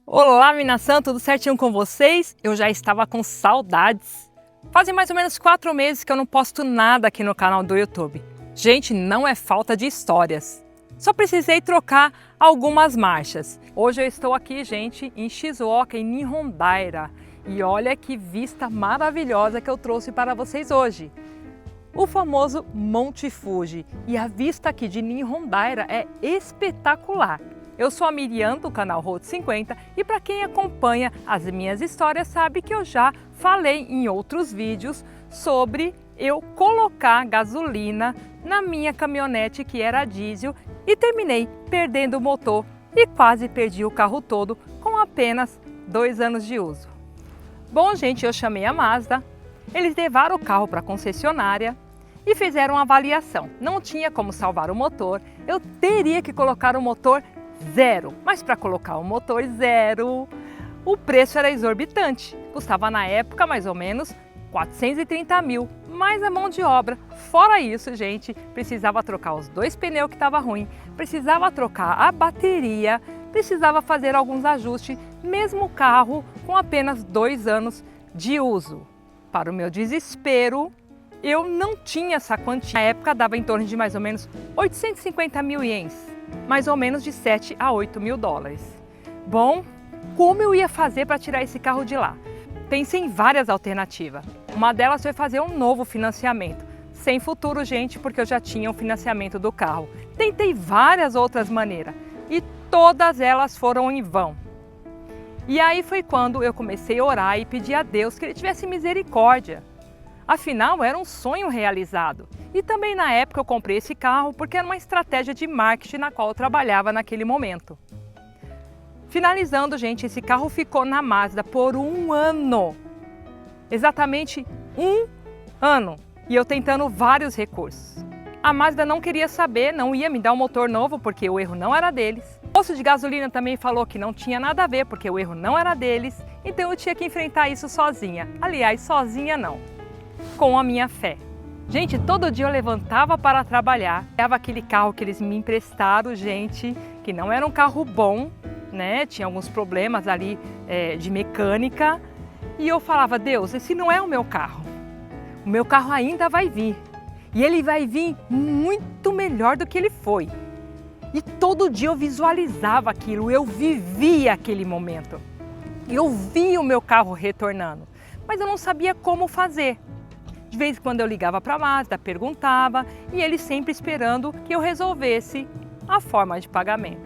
Olá, minação, tudo certinho com vocês? Eu já estava com saudades. Fazem mais ou menos 4 meses que eu não posto nada aqui no canal do YouTube. Gente, não é falta de histórias. Só precisei trocar algumas marchas. Hoje eu estou aqui, gente, em Shizuoka, em Nihondaira. E olha que vista maravilhosa que eu trouxe para vocês hoje. O famoso Monte Fuji. E a vista aqui de Nihondaira é espetacular. Eu sou a Miriam do canal Road 50 e para quem acompanha as minhas histórias sabe que eu já falei em outros vídeos sobre eu colocar gasolina na minha caminhonete que era diesel e terminei perdendo o motor e quase perdi o carro todo com apenas 2 anos de uso. Bom, gente, eu chamei a Mazda, eles levaram o carro para a concessionária e fizeram uma avaliação. Não tinha como salvar o motor, eu teria que colocar o motor zero, mas para colocar o motor zero, o preço era exorbitante, custava na época mais ou menos 430 mil, mais a mão de obra. Fora isso, gente, precisava trocar os 2 pneus que estavam ruins, precisava trocar a bateria, precisava fazer alguns ajustes, mesmo o carro com apenas 2 anos de uso. Para o meu desespero, eu não tinha essa quantia, na época dava em torno de mais ou menos 850 mil ienes. Mais ou menos de 7 a 8 mil dólares. Bom, como eu ia fazer para tirar esse carro de lá? Pensei em várias alternativas. Uma delas foi fazer um novo financiamento. Sem futuro, gente, porque eu já tinha o financiamento do carro. Tentei várias outras maneiras e todas elas foram em vão. E aí foi quando eu comecei a orar e pedir a Deus que Ele tivesse misericórdia. Afinal, era um sonho realizado. E também na época eu comprei esse carro porque era uma estratégia de marketing na qual eu trabalhava naquele momento. Finalizando, gente, esse carro ficou na Mazda por 1 ano. Exatamente 1 ano. E eu tentando vários recursos. A Mazda não queria saber, não ia me dar um motor novo porque o erro não era deles. O posto de gasolina também falou que não tinha nada a ver porque o erro não era deles. Então eu tinha que enfrentar isso sozinha. Aliás, sozinha não. Com a minha fé. Gente, todo dia eu levantava para trabalhar, pegava aquele carro que eles me emprestaram, gente, que não era um carro bom, né? Tinha alguns problemas ali de mecânica. E eu falava, Deus, esse não é o meu carro ainda vai vir. E ele vai vir muito melhor do que ele foi. E todo dia eu visualizava aquilo, eu vivia aquele momento. Eu via o meu carro retornando, mas eu não sabia como fazer. De vez em quando eu ligava para a Mazda, perguntava e eles sempre esperando que eu resolvesse a forma de pagamento.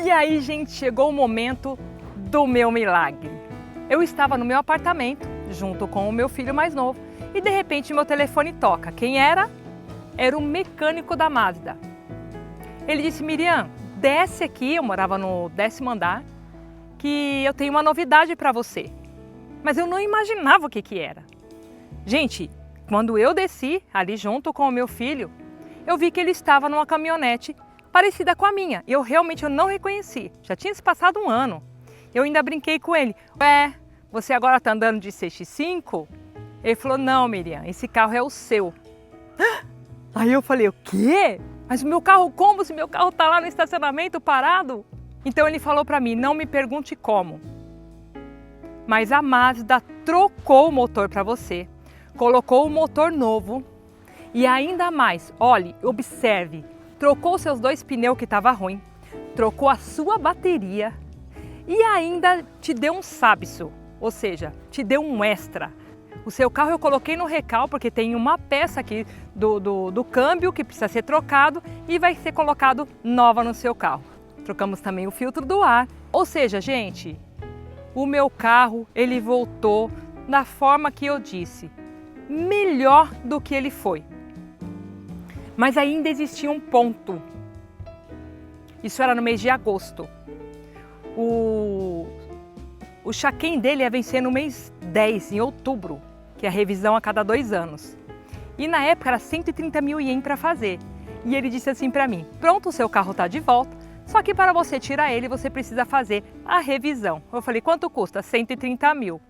E aí, gente, chegou o momento do meu milagre. Eu estava no meu apartamento, junto com o meu filho mais novo, e de repente meu telefone toca. Quem era? Era o mecânico da Mazda. Ele disse, Miriam, desce aqui, eu morava no 10º andar, que eu tenho uma novidade para você. Mas eu não imaginava o que era. Gente, quando eu desci, ali junto com o meu filho, eu vi que ele estava numa caminhonete parecida com a minha. Eu realmente não reconheci. Já tinha se passado 1 ano. Eu ainda brinquei com ele. Você agora está andando de CX-5? Ele falou, não, Miriam, esse carro é o seu. Aí eu falei, o quê? Mas o meu carro como? Se meu carro está lá no estacionamento parado? Então ele falou para mim, não me pergunte como. Mas a Mazda trocou o motor para você. Colocou o motor novo e ainda mais, olhe, observe, trocou seus 2 pneus que estavam ruins, trocou a sua bateria e ainda te deu um sábio, ou seja, te deu um extra. O seu carro eu coloquei no recal porque tem uma peça aqui do câmbio que precisa ser trocado e vai ser colocado nova no seu carro. Trocamos também o filtro do ar, ou seja, gente, o meu carro ele voltou da forma que eu disse. Melhor do que ele foi. Mas ainda existia um ponto. Isso era no mês de agosto. O check-in dele ia vencer no mês 10, em outubro, que é a revisão a cada 2 anos. E na época era 130 mil ienes para fazer. E ele disse assim para mim, pronto, o seu carro está de volta, só que para você tirar ele, você precisa fazer a revisão. Eu falei, quanto custa? 130 mil.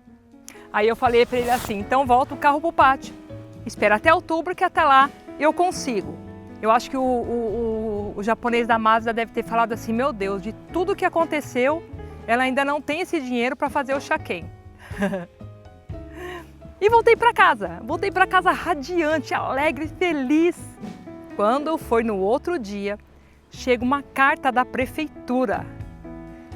Aí eu falei para ele assim, então volta o carro para o pátio, espera até outubro que até lá eu consigo. Eu acho que o japonês da Mazda deve ter falado assim, meu Deus, de tudo que aconteceu, ela ainda não tem esse dinheiro para fazer o check-in. E voltei para casa radiante, alegre e feliz. Quando foi no outro dia, chega uma carta da prefeitura,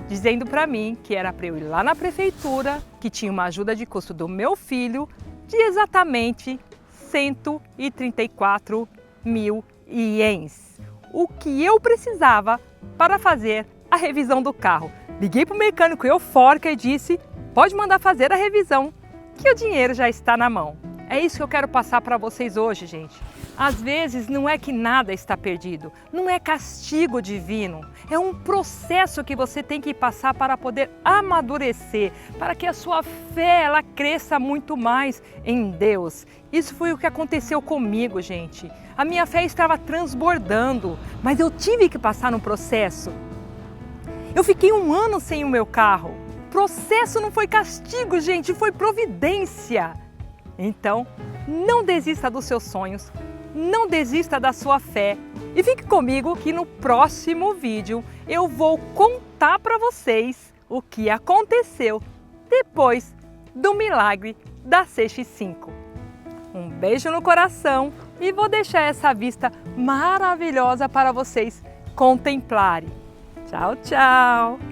dizendo para mim que era para eu ir lá na prefeitura, que tinha uma ajuda de custo do meu filho de exatamente 134 mil ienes, o que eu precisava para fazer a revisão do carro. Liguei para o mecânico eufórica e disse: pode mandar fazer a revisão, que o dinheiro já está na mão. É isso que eu quero passar para vocês hoje, gente. Às vezes não é que nada está perdido, não é castigo divino, é um processo que você tem que passar para poder amadurecer, para que a sua fé ela cresça muito mais em Deus. Isso foi o que aconteceu comigo, gente. A minha fé estava transbordando, mas eu tive que passar no processo. Eu fiquei 1 ano sem o meu carro. Processo não foi castigo, gente, foi providência. Então, não desista dos seus sonhos, não desista da sua fé e fique comigo que no próximo vídeo eu vou contar para vocês o que aconteceu depois do milagre da CX5. Um beijo no coração e vou deixar essa vista maravilhosa para vocês contemplarem. Tchau, tchau!